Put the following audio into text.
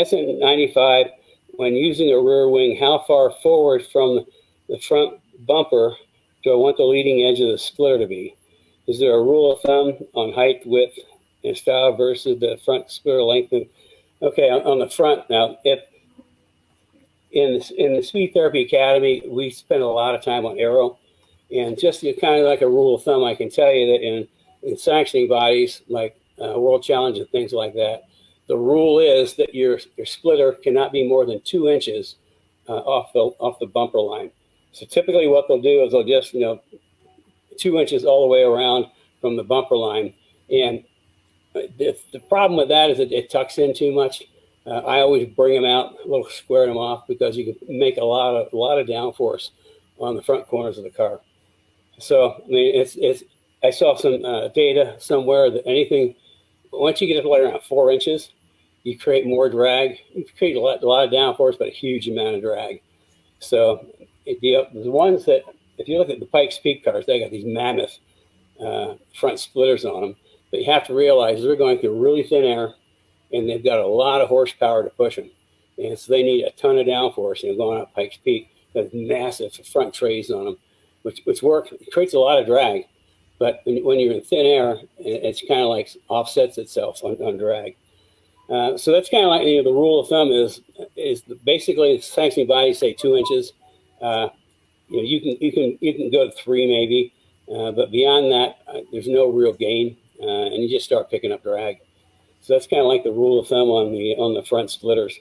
SN95, when using a rear wing, how far forward from the front bumper do I want the leading edge of the splitter to be? Is there a rule of thumb on height, width, and style versus the front splitter length? Okay, on the front now, if in the Speed Therapy Academy, we spend a lot of time on aero, and just kind of like a rule of thumb, I can tell you that in sanctioning bodies like World Challenge and things like that, the rule is that your splitter cannot be more than 2 inches off the bumper line. So typically, what they'll do is they'll just 2 inches all the way around from the bumper line, and the problem with that is that it tucks in too much. I always bring them out, a little square them off, because you can make a lot of downforce on the front corners of the car. So I mean, I saw some data somewhere that anything once you get up around 4 inches, you create more drag. You create a lot of downforce, but a huge amount of drag. So the ones that, if you look at the Pikes Peak cars, they got these mammoth front splitters on them. But you have to realize they're going through really thin air, and they've got a lot of horsepower to push them. And so they need a ton of downforce, going up Pikes Peak. There's massive front trays on them, which it creates a lot of drag. But when you're in thin air, it's kind of like offsets itself on drag. So that's kind of like the rule of thumb is basically sanctioning bodies say 2 inches. You can go to 3 maybe, but beyond that, there's no real gain, and you just start picking up drag. So that's kind of like the rule of thumb on the front splitters.